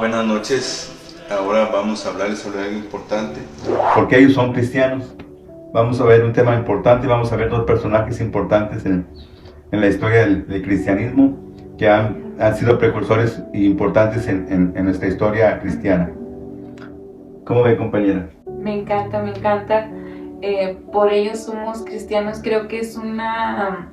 Buenas noches. Ahora vamos a hablarles sobre algo importante. Porque ellos son cristianos. Vamos a ver un tema importante y vamos a ver dos personajes importantes en la historia del cristianismo que han sido precursores importantes en nuestra historia cristiana. ¿Cómo ve, compañera? Me encanta, me encanta. Por ello somos cristianos. Creo que es una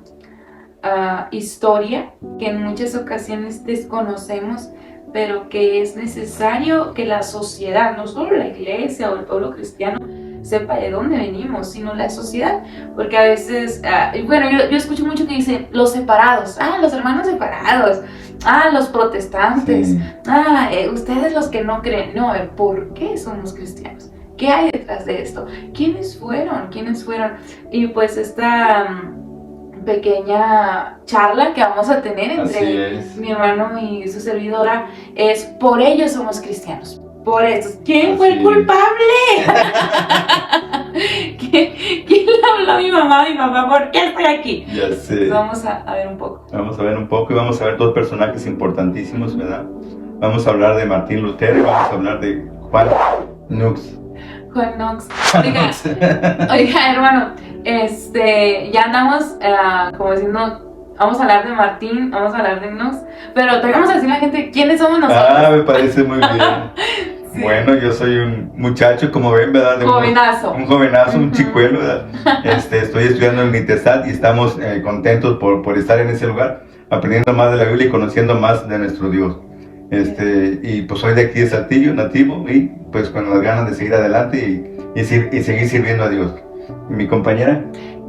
historia que en muchas ocasiones desconocemos, pero que es necesario que la sociedad, no solo la iglesia o el pueblo cristiano, sepa de dónde venimos, sino la sociedad, porque a veces, yo escucho mucho que dicen los separados, los hermanos separados, los protestantes, Sí. Ustedes los que no creen. No, ¿por qué somos cristianos? ¿Qué hay detrás de esto? ¿Quiénes fueron? Y pues esta pequeña charla que vamos a tener entre mi hermano y su servidora es: por ello somos cristianos. Por eso. ¿Quién fue el culpable? ¿Quién le habló a mi mamá? Mi papá, ¿por qué estoy aquí? Ya sé. Vamos a ver un poco. Vamos a ver un poco y vamos a ver dos personajes importantísimos, ¿verdad? Vamos a hablar de Martín Lutero y vamos a hablar de Juan Knox. Juan Knox. Oiga, hermano, ya andamos como diciendo, vamos a hablar de Martín, vamos a hablar de Knox, pero traigamos a decir a la gente quiénes somos nosotros. Me parece muy bien. Sí. Bueno, yo soy un muchacho, como ven, ¿verdad? Jovenazo. Un jovenazo, un chicuelo, ¿verdad? Estoy estudiando en ITESAT y estamos contentos por estar en ese lugar, aprendiendo más de la Biblia y conociendo más de nuestro Dios. Y pues soy de aquí de Saltillo, nativo, y pues con las ganas de seguir adelante y seguir sirviendo a Dios. ¿Y mi compañera?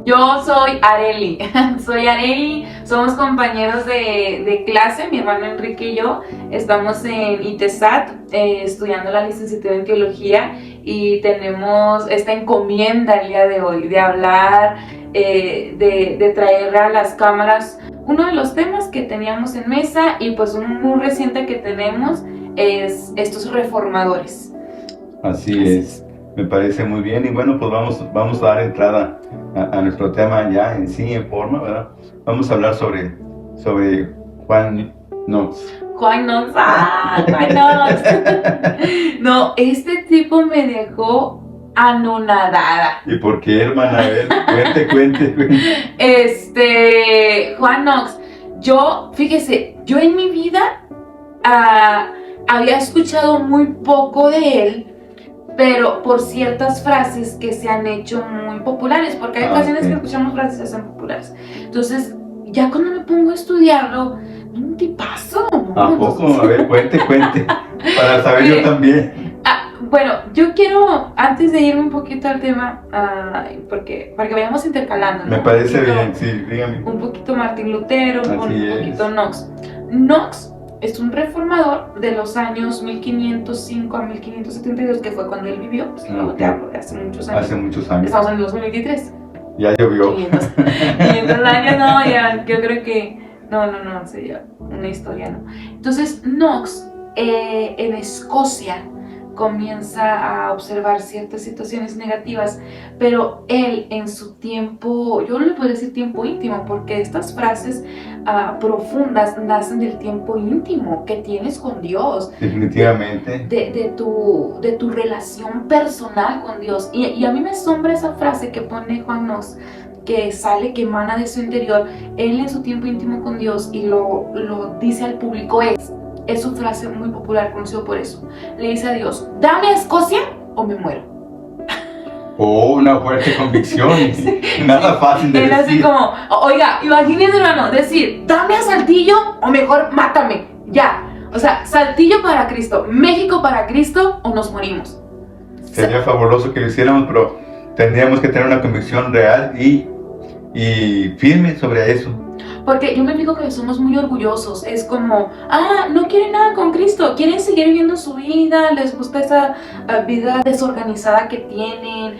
Yo soy Areli, somos compañeros de clase, mi hermano Enrique y yo estamos en ITESAT estudiando la licenciatura en Teología y tenemos esta encomienda el día de hoy de hablar, de traer a las cámaras uno de los temas que teníamos en mesa, y pues uno muy reciente que tenemos es estos reformadores. Así es. Me parece muy bien, y bueno, pues vamos a dar entrada a nuestro tema ya en sí, en forma, ¿verdad? Vamos a hablar sobre Juan Knox. Juan Knox. No, este tipo me dejó anonadada. ¿Y por qué, hermana? A ver, cuente. Juan Knox, fíjese, yo en mi vida había escuchado muy poco de él, pero por ciertas frases que se han hecho muy populares, porque hay ocasiones que escuchamos frases que se hacen populares. Entonces, ya cuando me pongo a estudiarlo, un tipazo, ¿no? ¿A poco? A ver, cuente, para saber yo también. Bueno, yo quiero, antes de irme un poquito al tema, para que vayamos intercalando, ¿no? Me parece bien, sí, dígame. Un poquito Martín Lutero, un poquito Knox. Knox es un reformador de los años 1505 a 1572, que fue cuando él vivió. Pues, te hablo de hace muchos años. Estamos en el 2023. Ya llovió. 500 años, no, ya, yo creo que... No, sería una historia, ¿no? Entonces, Knox, en Escocia, comienza a observar ciertas situaciones negativas, pero él en su tiempo, yo no le puedo decir tiempo íntimo, porque estas frases profundas nacen del tiempo íntimo que tienes con Dios. Definitivamente. De tu relación personal con Dios. Y a mí me asombra esa frase que pone Juan Knox, que que emana de su interior, él en su tiempo íntimo con Dios, y lo dice al público. Es su frase muy popular, conocido por eso. Le dice a Dios: dame a Escocia o me muero. Una fuerte convicción. Sí, nada fácil de decir. Él así como, oiga, imagínense, hermano, decir: dame a Saltillo o mejor mátame, ya. O sea, Saltillo para Cristo, México para Cristo, o nos morimos. Sería fabuloso que lo hiciéramos, pero tendríamos que tener una convicción real y firme sobre eso. Porque yo me fijo que somos muy orgullosos. Es como, no quieren nada con Cristo, quieren seguir viviendo su vida, les gusta esa vida desorganizada que tienen,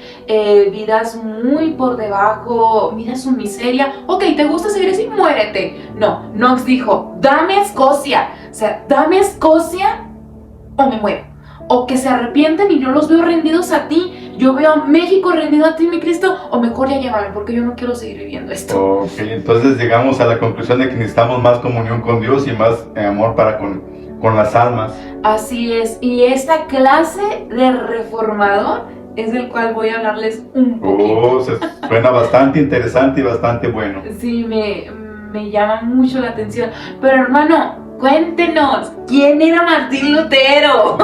vidas muy por debajo, mira su miseria. Ok, ¿te gusta seguir así? Muérete. No, Knox dijo: dame a Escocia. O sea, dame a Escocia o me muero. O que se arrepienten y yo los veo rendidos a ti. Yo veo a México rendido a ti, mi Cristo, o mejor ya llévame, porque yo no quiero seguir viviendo esto. Ok, entonces llegamos a la conclusión de que necesitamos más comunión con Dios y más amor para con con las almas. Así es, y esta clase de reformador es del cual voy a hablarles un poquito. Suena bastante interesante y bastante bueno. Sí, me llama mucho la atención. Pero hermano, cuéntenos, ¿quién era Martín Lutero?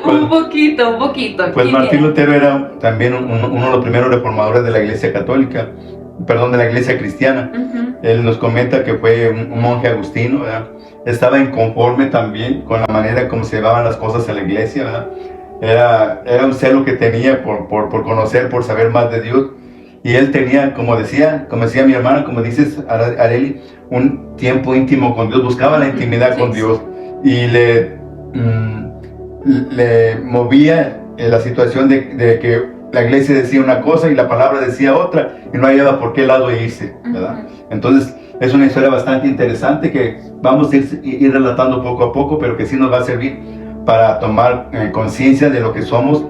un poquito. Pues Martín Lutero era también uno de los primeros reformadores de la Iglesia Católica, de la Iglesia Cristiana. Él nos comenta que fue un monje agustino, ¿verdad? Estaba inconforme también con la manera como se llevaban las cosas en la iglesia, ¿verdad? Era un celo que tenía por conocer, por saber más de Dios. Y él tenía, como decía mi hermana, como dices, Areli, un tiempo íntimo con Dios. Buscaba la intimidad con Dios. Y le movía la situación de que la iglesia decía una cosa y la palabra decía otra, y no hallaba por qué lado irse, ¿verdad? Entonces, es una historia bastante interesante que vamos a ir relatando poco a poco, pero que sí nos va a servir para tomar conciencia de lo que somos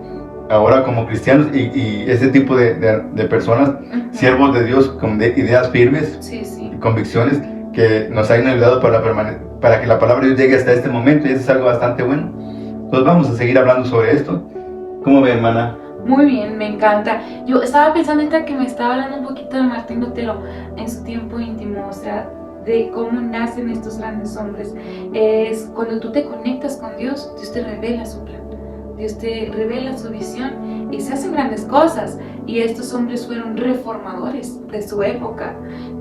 ahora como cristianos y ese tipo de personas, siervos de Dios con ideas firmes y convicciones que nos han ayudado para que la palabra de Dios llegue hasta este momento, y eso es algo bastante bueno. Entonces vamos a seguir hablando sobre esto. ¿Cómo ve, hermana? Muy bien, me encanta. Yo estaba pensando ahorita que me estaba hablando un poquito de Martín Lutero en su tiempo íntimo, o sea, de cómo nacen estos grandes hombres. Es cuando tú te conectas con Dios, Dios te revela su plan, Dios te revela su visión y se hacen grandes cosas. Y estos hombres fueron reformadores de su época,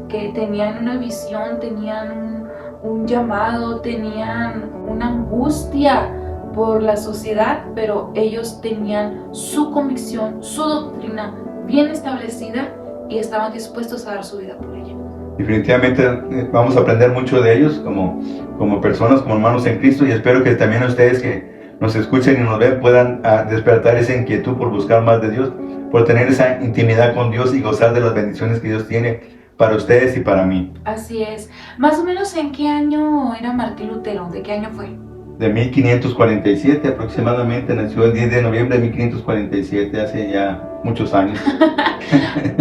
que tenían una visión, tenían un llamado, tenían una angustia por la sociedad, pero ellos tenían su convicción, su doctrina bien establecida y estaban dispuestos a dar su vida por ella. Definitivamente vamos a aprender mucho de ellos como personas, como hermanos en Cristo, y espero que también ustedes que nos escuchen y nos ven puedan despertar esa inquietud por buscar más de Dios, por tener esa intimidad con Dios y gozar de las bendiciones que Dios tiene para ustedes y para mí. Así es. Más o menos, ¿en qué año era Martín Lutero? ¿De qué año fue? De 1547 aproximadamente, nació el 10 de noviembre de 1547, hace ya muchos años.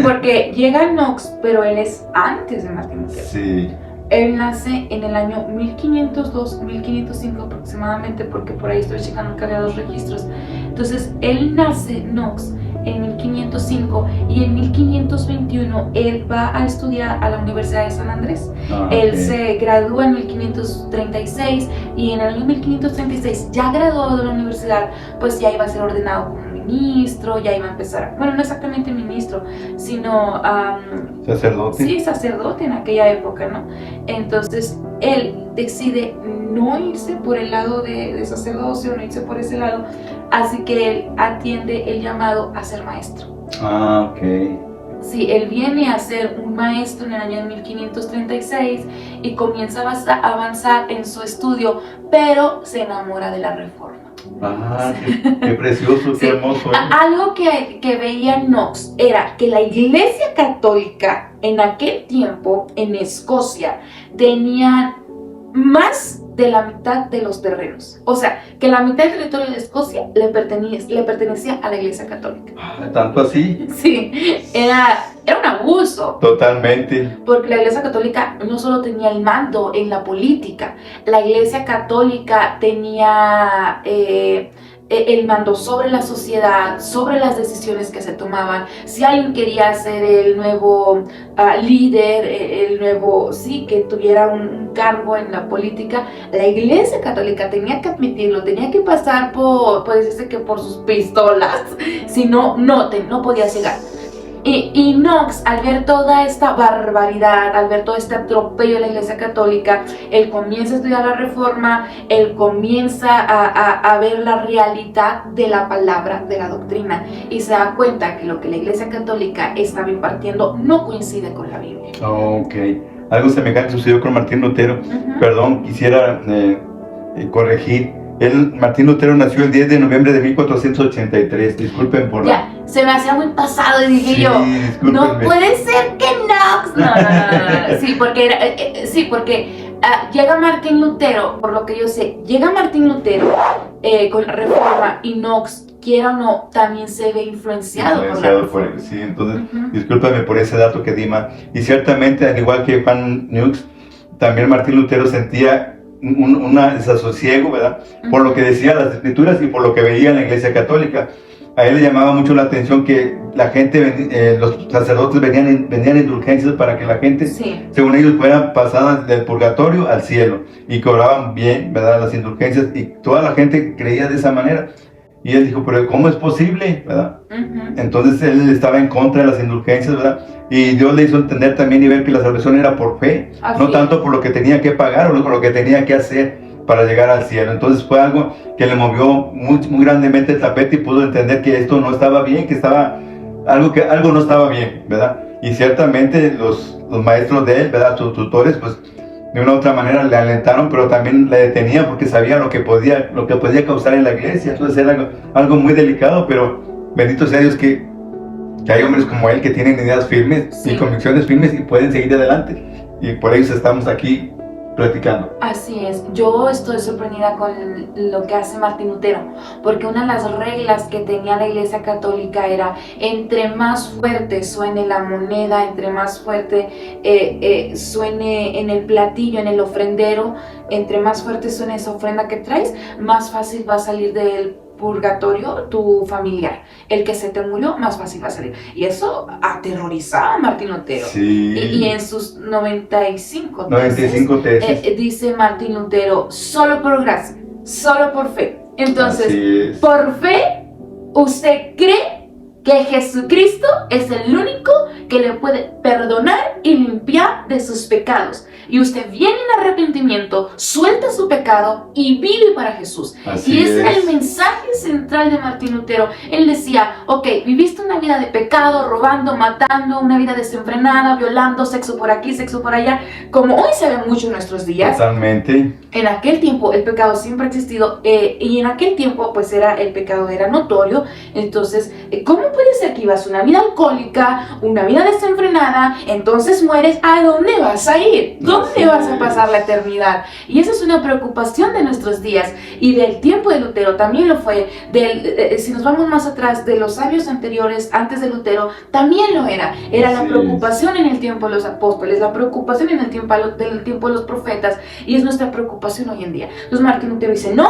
Porque llega Knox, pero él es antes de Martín Lutero. Sí. Él nace en el año 1502, 1505 aproximadamente, porque por ahí estoy checando que había 2 registros. Entonces, él nace, Knox, en 1505, y en 1521 él va a estudiar a la Universidad de San Andrés. Él se gradúa en 1536, y en el año 1536, ya graduado de la universidad, pues ya iba a ser ordenado como ministro, ya iba a empezar, bueno, no exactamente ministro, sino sacerdote. Sí, sacerdote en aquella época, ¿no? Entonces él decide no irse por el lado de sacerdocio, no irse por ese lado, así que él atiende el llamado a ser maestro. Ok. Sí, él viene a ser un maestro en el año 1536 y comienza a avanzar en su estudio, pero se enamora de la Reforma. Qué precioso, Sí. qué hermoso. Algo que veía Knox era que la Iglesia Católica en aquel tiempo en Escocia tenía más de la mitad de los terrenos. O sea, que la mitad del territorio de Escocia le pertenecía a la Iglesia Católica. ¿Tanto así? Sí, era un abuso. Totalmente. Porque la Iglesia Católica no solo tenía el mando en la política, la Iglesia Católica tenía el mando sobre la sociedad, sobre las decisiones que se tomaban. Si alguien quería ser el nuevo líder, el nuevo, sí, que tuviera un cargo en la política, la Iglesia Católica tenía que admitirlo, tenía que pasar puede decirse que por sus pistolas, si no, no podías llegar. Y Knox, al ver toda esta barbaridad, al ver todo este atropello de la Iglesia Católica, él comienza a estudiar la Reforma, él comienza a ver la realidad de la palabra, de la doctrina, y se da cuenta que lo que la Iglesia Católica estaba impartiendo no coincide con la Biblia. Ok. Algo semejante sucedió con Martín Lutero. Perdón, quisiera corregir. Martín Lutero nació el 10 de noviembre de 1483. Disculpen por ya, se me hacía muy pasado y dije sí, yo, discúlpenme. no puede ser que Knox. No. Sí, porque llega Martín Lutero, por lo que yo sé, llega Martín Lutero con la Reforma, y Knox, quiera o no, también se ve influenciado por la Reforma. Sí, entonces, discúlpame por ese dato que di mal. Y ciertamente, al igual que Juan Knox, también Martín Lutero sentía un desasosiego, ¿verdad? Por lo que decían las escrituras y por lo que veía en la iglesia católica. A él le llamaba mucho la atención que la gente, los sacerdotes vendían indulgencias para que la gente, Sí. según ellos, fueran pasadas del purgatorio al cielo y cobraban bien, ¿verdad? Las indulgencias, y toda la gente creía de esa manera. Y él dijo, pero ¿cómo es posible, verdad? Entonces él estaba en contra de las indulgencias, ¿verdad? Y Dios le hizo entender también y ver que la salvación era por fe, Así no tanto por lo que tenía que pagar o lo que tenía que hacer para llegar al cielo. Entonces fue algo que le movió muy, muy grandemente el tapete y pudo entender que esto no estaba bien, que algo no estaba bien, ¿verdad? Y ciertamente los maestros de él, ¿verdad? Sus tutores, pues de una u otra manera le alentaron, pero también le detenían porque sabían lo que podía causar en la iglesia. Entonces era algo muy delicado, pero bendito sea Dios que hay hombres como él que tienen ideas firmes Sí. y convicciones firmes y pueden seguir adelante. Y por eso estamos aquí platicando. Así es, yo estoy sorprendida con lo que hace Martín Lutero, porque una de las reglas que tenía la Iglesia Católica era: entre más fuerte suene la moneda, entre más fuerte suene en el platillo, en el ofrendero, entre más fuerte suene esa ofrenda que traes, más fácil va a salir del purgatorio tu familiar. El que se te murió, más fácil va a salir. Y eso aterrorizaba a Martín Lutero. Sí. Y en sus 95 tesis. dice Martín Lutero: solo por gracia, solo por fe. Entonces, Así es. por fe, usted cree que Jesucristo es el único que le puede perdonar y limpiar de sus pecados. Y usted viene en arrepentimiento, suelta su pecado y vive para Jesús. Así Y ese era es. el mensaje central de Martín Lutero. Él decía: ok, viviste una vida de pecado, robando, matando, una vida desenfrenada, violando, sexo por aquí, sexo por allá, como hoy se ve mucho en nuestros días. Totalmente. En aquel tiempo el pecado siempre ha existido, y en aquel tiempo pues el pecado era notorio. Entonces, ¿cómo puede ser que ibas una vida alcohólica, una vida desenfrenada, entonces mueres? ¿A dónde vas a ir? ¿Dónde Así vas a es. pasar la eternidad? Y esa es una preocupación de nuestros días y del tiempo de Lutero también lo fue. Si nos vamos más atrás, de los años anteriores, antes de Lutero, también lo era. Era la Así preocupación en el tiempo de los apóstoles, la preocupación en el tiempo de los profetas, y es nuestra preocupación hoy en día. Entonces Martín Lutero dice: no,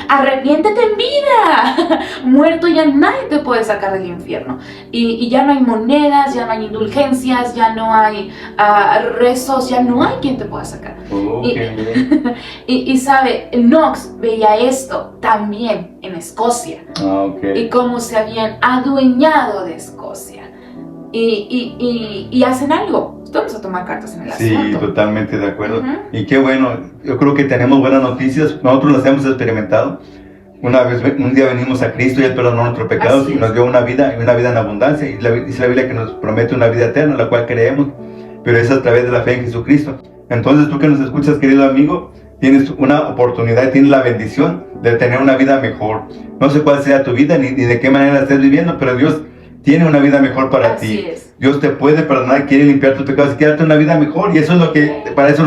arrepiéntete en vida. Muerto ya nadie te puede sacar del infierno. Y ya no hay monedas, ya no hay indulgencias, ya no hay rezos, ya no hay quien te pueda sacar. Oh, Y- qué bien. Y sabe, Knox veía esto también en Escocia, Ok. y cómo se habían adueñado de Escocia. Y hacen algo. Vamos a tomar cartas en el Sí, asunto. totalmente de acuerdo. Ujú. Y qué bueno, yo creo que tenemos buenas noticias, nosotros las hemos experimentado. Un día venimos a Cristo y Él perdonó nuestros pecados Así y nos es. dio una vida en abundancia. Y dice la Biblia que nos promete una vida eterna, la cual creemos, pero es a través de la fe en Jesucristo. Entonces tú que nos escuchas, querido amigo, tienes una oportunidad, tienes la bendición de tener una vida mejor. No sé cuál sea tu vida ni de qué manera la estés viviendo, pero Dios tiene una vida mejor para Así ti. es. Dios te puede perdonar, quiere limpiar tus pecados, quiere darte una vida mejor. Y eso es lo que, para eso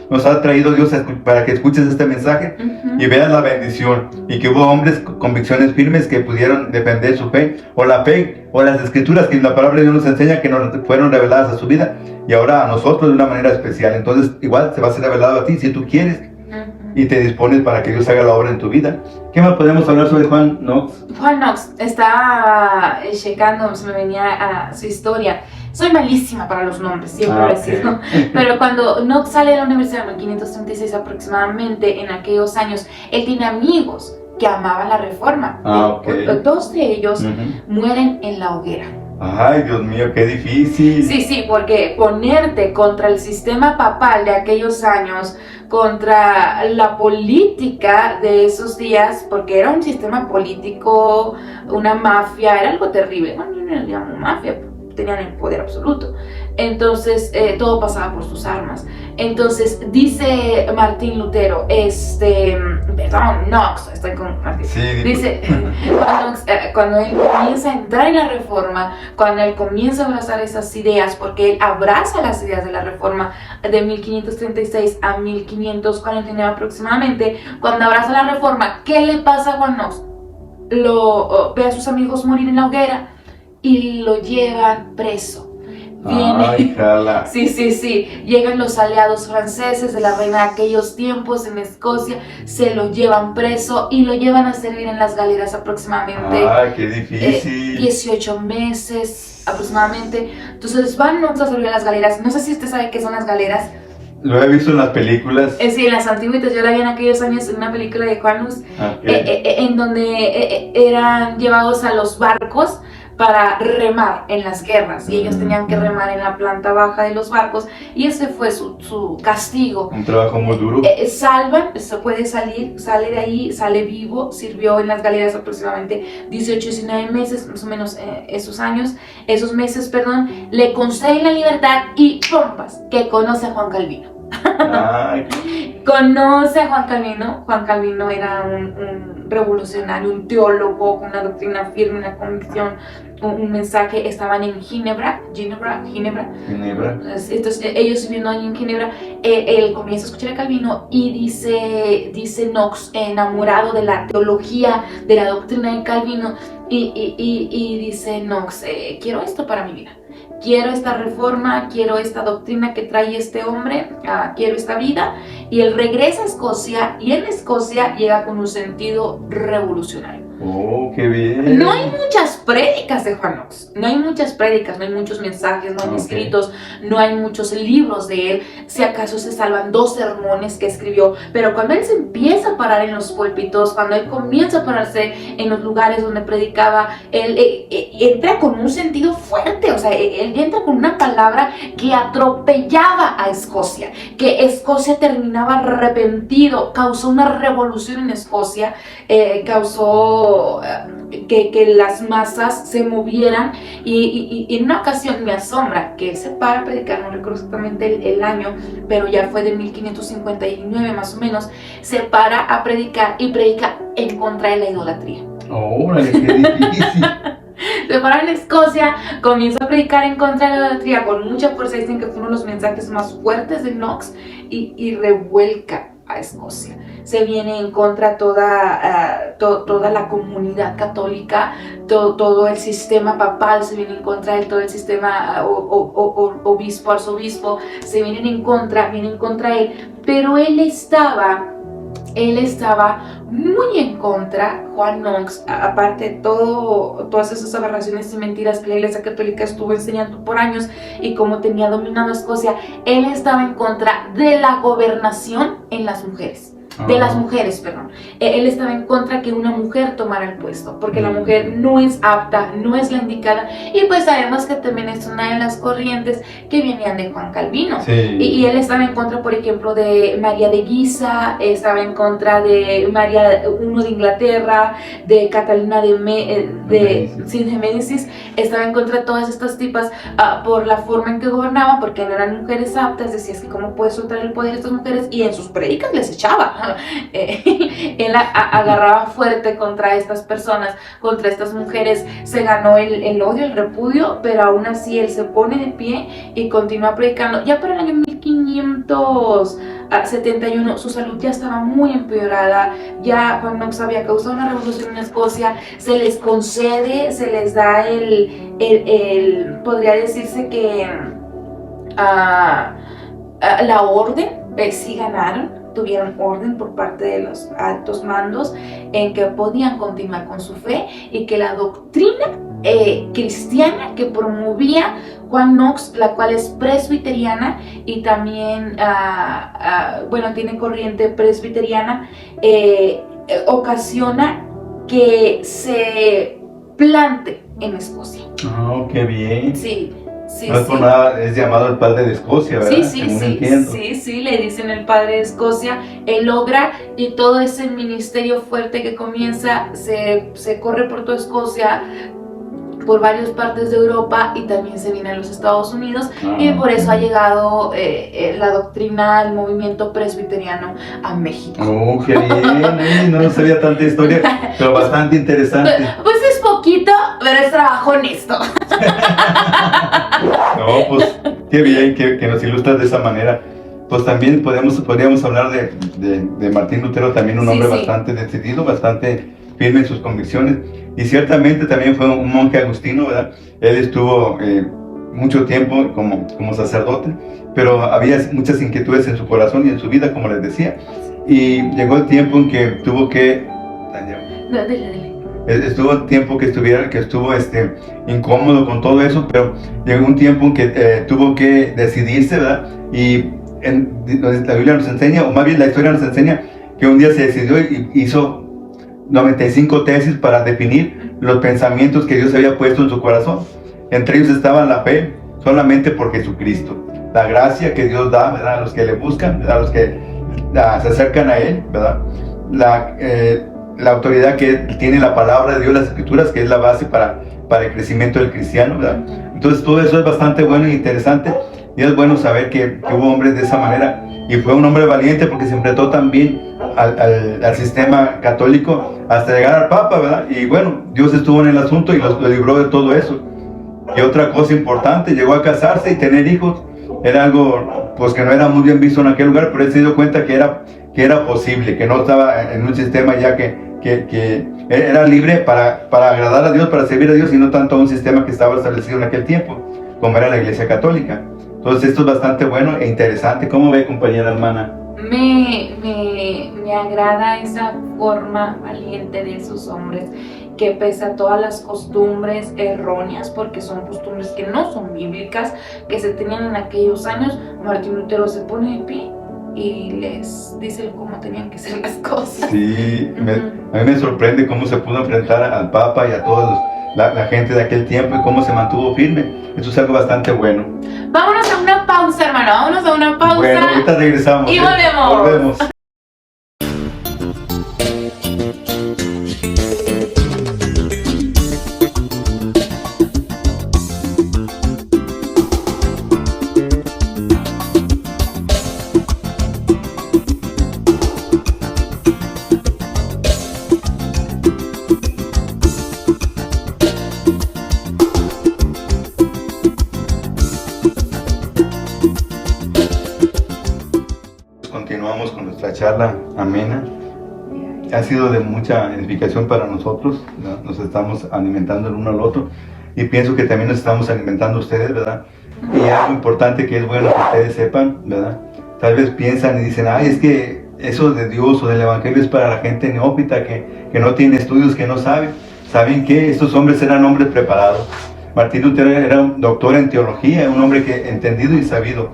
nos ha traído Dios, para que escuches este mensaje Ujú. y veas la bendición. Y que hubo hombres con convicciones firmes que pudieron defender su fe, o la fe, o las escrituras que la palabra de Dios nos enseña, que nos fueron reveladas a su vida y ahora a nosotros de una manera especial. Entonces igual se va a ser revelado a ti si tú quieres Ujú. y te dispones para que Dios haga la obra en tu vida. ¿Qué más podemos hablar sobre Juan Knox? Juan Knox, estaba checando, se me venía a su historia. Soy malísima para los nombres, siempre lo he ok. sido. Pero cuando Knox sale de la universidad en 1536 aproximadamente, en aquellos años, él tiene amigos que amaban la reforma. Ok. Dos de ellos Ujú. mueren en la hoguera. Ay, Dios mío, qué difícil. Sí, porque ponerte contra el sistema papal de aquellos años, contra la política de esos días, porque era un sistema político, una mafia, era algo terrible. Bueno, yo no le llamo mafia, tenían el poder absoluto. Entonces, todo pasaba por sus armas. Entonces, dice Martín Lutero, Knox, estoy con Martín. Sí, Dice, cuando él comienza a entrar en la reforma, cuando él comienza a abrazar esas ideas, porque él abraza las ideas de la reforma de 1536 a 1549 aproximadamente, cuando abraza la reforma, ¿qué le pasa a Juan Knox? Ve a sus amigos morir en la hoguera y lo llevan preso. viene. Ay, jala. Sí. Llegan los aliados franceses de la reina de aquellos tiempos en Escocia, se lo llevan preso y lo llevan a servir en las galeras aproximadamente Ay, qué difícil. 18 meses aproximadamente. Entonces van a servir en las galeras. No sé si usted sabe qué son las galeras. Lo he visto en las películas. Sí, en las antiguitas. Yo la vi en aquellos años en una película de Juan Luz, en donde eran llevados a los barcos para remar en las guerras, y ellos tenían que remar en la planta baja de los barcos, y ese fue su castigo. Un trabajo muy duro. Salvan, se puede salir, sale de ahí, sale vivo, sirvió en las galeras aproximadamente 18, 19 meses, más o menos esos meses, le conceden la libertad y ¡pompas! Que conoce a Juan Calvino. Ay. Conoce a Juan Calvino. Juan Calvino era un revolucionario, un teólogo con una doctrina firme, una convicción, un mensaje. Estaban en Ginebra. Entonces ellos viviendo ahí en Ginebra, él comienza a escuchar a Calvino y dice Knox, enamorado de la teología, de la doctrina de Calvino, y dice Knox, quiero esto para mi vida. Quiero esta reforma, quiero esta doctrina que trae este hombre, quiero esta vida. Y él regresa a Escocia, y en Escocia llega con un sentido revolucionario. Oh, qué bien. No hay muchas prédicas de Juan Knox, no hay muchas prédicas, no hay muchos mensajes, no hay escritos, no hay muchos libros de él. Si acaso se salvan 2 sermones que escribió, pero cuando él se empieza a parar en los púlpitos, cuando él comienza a pararse en los lugares donde predicaba, él entra con un sentido fuerte. O sea, él entra con una palabra que atropellaba a Escocia, que Escocia terminaba arrepentido, causó una revolución en Escocia, causó que las masas se movieran, y en una ocasión me asombra que él se para a predicar, no recuerdo exactamente el año, pero ya fue de 1559 más o menos, se para a predicar y predica en contra de la idolatría. ¡Órale, qué difícil! Se para en Escocia, comienza a predicar en contra de la idolatría con mucha fuerza. Dicen que fue uno de los mensajes más fuertes de Knox, y revuelca a Escocia. Se viene en contra toda la comunidad católica, todo el sistema papal se viene en contra de todo el sistema obispo, arzobispo, se vienen en contra él, pero él estaba muy en contra. Juan Knox, aparte de todas esas aberraciones y mentiras que la Iglesia Católica estuvo enseñando por años, y como tenía dominado Escocia, él estaba en contra de la gobernación en las mujeres. Él estaba en contra que una mujer tomara el puesto, porque la mujer no es apta, no es la indicada, y pues sabemos que también es una de las corrientes que venían de Juan Calvino. Sí. Y él estaba en contra, por ejemplo, de María de Guisa, estaba en contra de María I de Inglaterra, de Catalina de Médicis, estaba en contra de todas estas tipas por la forma en que gobernaban, porque no eran mujeres aptas. Decías que cómo puede soltar el poder a estas mujeres, y en sus predicas les echaba. Él agarraba fuerte contra estas personas, contra estas mujeres. Se ganó el odio, el repudio, pero aún así él se pone de pie y continúa predicando. Ya para el año 1571 su salud ya estaba muy empeorada. Ya Juan Knox había causado una revolución en Escocia. Se les concede, se les da podría decirse que la orden. Sí ganaron, tuvieron orden por parte de los altos mandos en que podían continuar con su fe, y que la doctrina cristiana que promovía Juan Knox, la cual es presbiteriana, y también tiene corriente presbiteriana, ocasiona que se plante en Escocia. Oh, qué bien. Sí. No es por nada, es llamado el padre de Escocia, ¿verdad? Sí, le dicen el padre de Escocia. Él logra, y todo ese ministerio fuerte que comienza se corre por toda Escocia, por varias partes de Europa, y también se viene a los Estados Unidos, y por eso ha llegado la doctrina, el movimiento presbiteriano a México. Oh, qué bien. No sabía tanta historia, pero bastante interesante. Pues es poquito, pero es trabajo honesto. No, pues qué bien que nos ilustras de esa manera. Pues también podríamos hablar de Martín Lutero, también un hombre bastante decidido, bastante firme en sus convicciones, y ciertamente también fue un monje agustino, ¿verdad? Él estuvo mucho tiempo como sacerdote, pero había muchas inquietudes en su corazón y en su vida, como les decía. Y llegó el tiempo en que tuvo que... Dale. Estuvo el tiempo que estuvo incómodo con todo eso, pero llegó un tiempo en que tuvo que decidirse, ¿verdad? Y la Biblia nos enseña, o más bien la historia nos enseña, que un día se decidió y hizo 95 tesis para definir los pensamientos que Dios había puesto en su corazón. Entre ellos estaba la fe solamente por Jesucristo, la gracia que Dios da, ¿verdad?, a los que le buscan, ¿verdad?, a los que se acercan a Él, ¿verdad?, la autoridad que tiene la palabra de Dios, las Escrituras, que es la base para el crecimiento del cristiano, ¿verdad? Entonces todo eso es bastante bueno e interesante, y es bueno saber que hubo hombres de esa manera, y fue un hombre valiente porque se enfrentó también al sistema católico hasta llegar al Papa, ¿verdad? Y bueno, Dios estuvo en el asunto y lo libró de todo eso. Y otra cosa importante, llegó a casarse y tener hijos. Era algo pues que no era muy bien visto en aquel lugar, pero él se dio cuenta que era posible, que no estaba en un sistema ya que era libre para agradar a Dios, para servir a Dios, y no tanto a un sistema que estaba establecido en aquel tiempo, como era la Iglesia Católica. Entonces esto es bastante bueno e interesante. ¿Cómo ve, compañera hermana? Me agrada esa forma valiente de esos hombres, que pese a todas las costumbres erróneas, porque son costumbres que no son bíblicas, que se tenían en aquellos años, Martín Lutero se pone de pie y les dice cómo tenían que ser las cosas. Sí, a mí me sorprende cómo se pudo enfrentar al Papa y a toda la gente de aquel tiempo, y cómo se mantuvo firme. Eso es algo bastante bueno. Vámonos a una pausa, hermano, vámonos a una pausa. Bueno, ahorita regresamos. Y volvemos. Continuamos con nuestra charla amena. Ha sido de mucha edificación para nosotros, ¿no? Nos estamos alimentando el uno al otro, y pienso que también nos estamos alimentando a ustedes, ¿verdad? Y algo importante que es bueno que ustedes sepan, ¿verdad? Tal vez piensan y dicen, ay, es que eso de Dios o del Evangelio es para la gente neófita que no tiene estudios, que no sabe. ¿Saben qué? Estos hombres eran hombres preparados. Martín Lutero era un doctor en teología, un hombre entendido y sabido,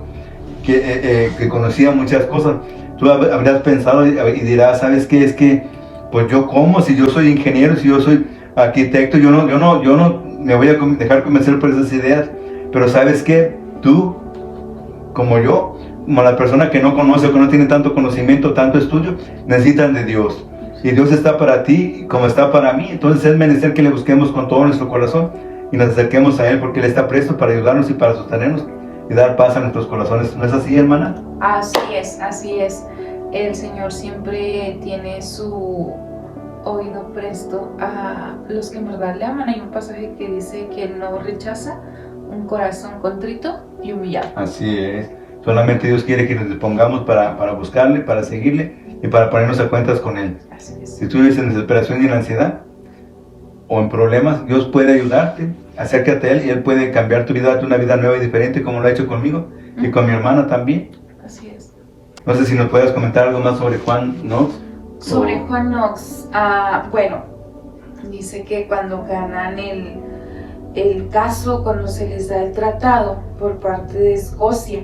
que conocía muchas cosas. Tú habrás pensado y dirás, ¿sabes qué? Es que, pues yo como, si yo soy ingeniero, si yo soy arquitecto, yo no me voy a dejar convencer por esas ideas. Pero ¿sabes qué? Tú, como yo, como la persona que no conoce o que no tiene tanto conocimiento, tanto estudio, necesitan de Dios. Y Dios está para ti como está para mí. Entonces es menester que le busquemos con todo nuestro corazón y nos acerquemos a Él, porque Él está presto para ayudarnos y para sostenernos y dar paz a nuestros corazones. ¿No es así, hermana? Así es. El Señor siempre tiene su oído presto a los que en verdad le aman. Hay un pasaje que dice que Él no rechaza un corazón contrito y humillado. Así es. Solamente Dios quiere que nos dispongamos para buscarle, para seguirle y para ponernos a cuentas con Él. Así es. Si tú vives en desesperación y en ansiedad o en problemas, Dios puede ayudarte. Acércate a Él y Él puede cambiar tu vida, darte una vida nueva y diferente, como lo ha hecho conmigo y con mi hermana también. Así es. No sé si nos puedes comentar algo más sobre Juan Knox. Sobre Juan Knox, bueno, dice que cuando ganan el caso, cuando se les da el tratado por parte de Escocia,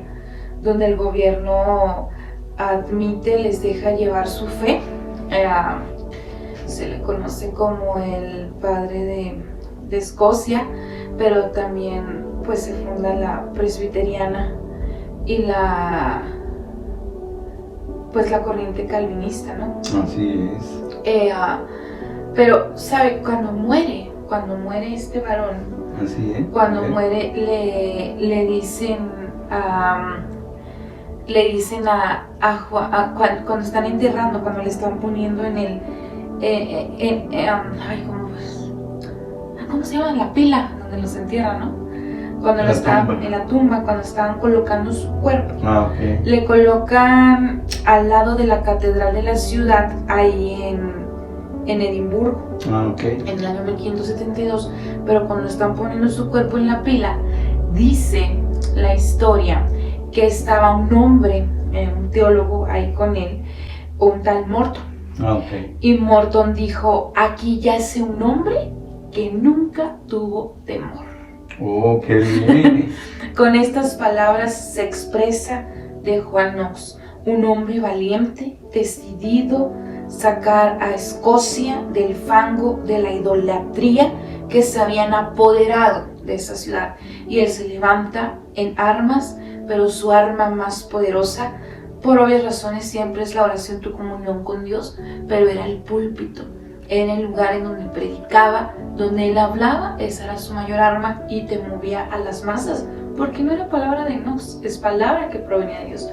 donde el gobierno admite, les deja llevar su fe, se le conoce como el padre de Escocia, pero también pues se funda la presbiteriana y la corriente calvinista, ¿no? Así es. Pero, ¿sabe? Cuando muere este varón, Así es. cuando muere, le dicen a Juan, cuando están enterrando, cuando le están poniendo en el, ¿cómo se llama? La pila donde los entierran, ¿no? Cuando en la tumba, cuando estaban colocando su cuerpo, Okay. le colocan al lado de la catedral de la ciudad, ahí en Edimburgo, Okay. en el año 1572, pero cuando están poniendo su cuerpo en la pila, dice la historia que estaba un hombre, un teólogo ahí con él, un tal Morton. Okay. Y Morton dijo, aquí yace un hombre que nunca tuvo temor. Oh, qué bien. Con estas palabras se expresa de Juan Knox, un hombre valiente, decidido sacar a Escocia del fango de la idolatría que se habían apoderado de esa ciudad. Y él se levanta en armas, pero su arma más poderosa, por obvias razones, siempre es la oración, tu comunión con Dios, pero era el púlpito, era el lugar en donde predicaba, donde él hablaba. Esa era su mayor arma y te movía a las masas, porque no era palabra de Knox, es palabra que provenía de Dios.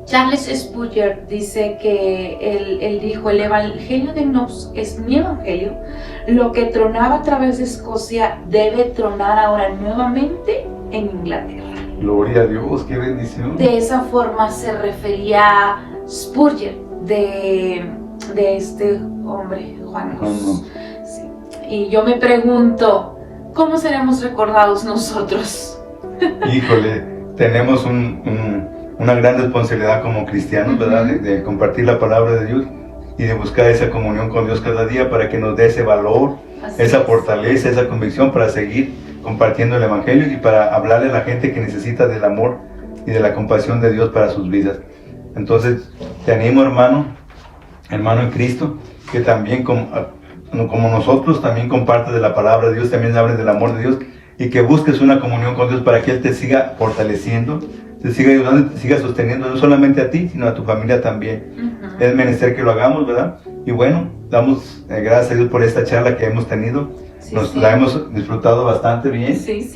Charles Spurgeon dice que él dijo, el evangelio de Knox es mi evangelio, lo que tronaba a través de Escocia debe tronar ahora nuevamente en Inglaterra. Gloria a Dios, qué bendición. De esa forma se refería Spurgeon de este hombre, Juan Knox. Sí. Y yo me pregunto, ¿cómo seremos recordados nosotros? Híjole, tenemos una gran responsabilidad como cristianos, ¿verdad? De compartir la palabra de Dios y de buscar esa comunión con Dios cada día para que nos dé ese valor, esa fortaleza, esa convicción para seguir compartiendo el evangelio y para hablarle a la gente que necesita del amor y de la compasión de Dios para sus vidas. Entonces, te animo, hermano en Cristo, que también como nosotros también compartas de la palabra de Dios, también hables del amor de Dios y que busques una comunión con Dios para que Él te siga fortaleciendo, te siga ayudando, te siga sosteniendo, no solamente a ti, sino a tu familia también. Es menester que lo hagamos, ¿verdad? Y bueno, damos gracias a Dios por esta charla que hemos tenido. La hemos disfrutado bastante bien. Sí.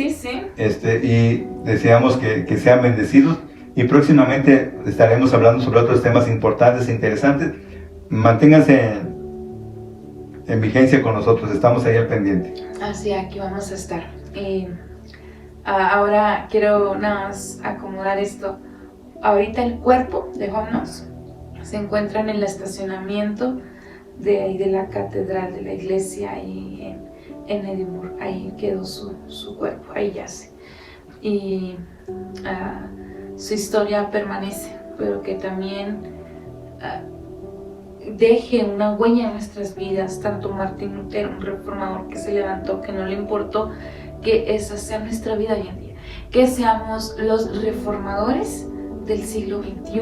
Y deseamos que sean bendecidos. Y próximamente estaremos hablando sobre otros temas importantes e interesantes. Manténganse en vigencia con nosotros, estamos ahí al pendiente. Así, aquí vamos a estar. Ahora quiero nada más acomodar esto. Ahorita el cuerpo de Juan Knox se encuentra en el estacionamiento de la catedral de la iglesia ahí en Edimburgo. Ahí quedó su cuerpo, ahí yace. Y su historia permanece, pero que también deje una huella en nuestras vidas. Tanto Martín Lutero, un reformador que se levantó, que no le importó que esa sea nuestra vida hoy en día, que seamos los reformadores del siglo XXI,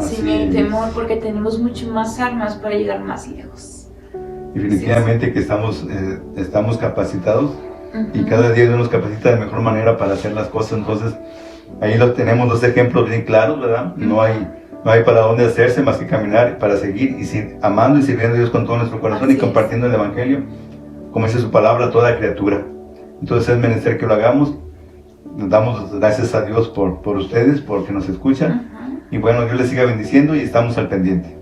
sin temor, porque tenemos mucho más armas para llegar más lejos. Definitivamente que estamos capacitados y cada día Dios nos capacita de mejor manera para hacer las cosas. Entonces ahí tenemos los ejemplos bien claros, ¿verdad? No hay para dónde hacerse más que caminar para seguir amando y sirviendo a Dios con todo nuestro corazón y compartiendo el evangelio, como dice su palabra, a toda criatura. Entonces es menester que lo hagamos. Nos damos gracias a Dios por ustedes, porque nos escuchan. Y bueno, Dios les siga bendiciendo y estamos al pendiente.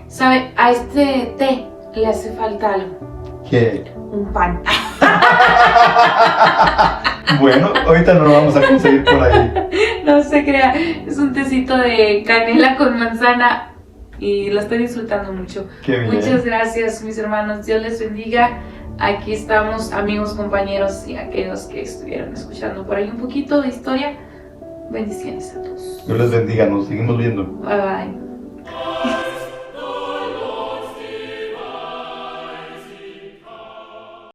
¿Sabe? A este té le hace falta algo. ¿Qué? Un pan. Bueno, ahorita no lo vamos a conseguir por ahí. No se crea, es un tecito de canela con manzana y lo estoy disfrutando mucho. Qué bien. Muchas gracias, mis hermanos. Dios les bendiga. Aquí estamos, amigos, compañeros y aquellos que estuvieron escuchando por ahí un poquito de historia. Bendiciones a todos. Dios les bendiga, nos seguimos viendo. Bye bye.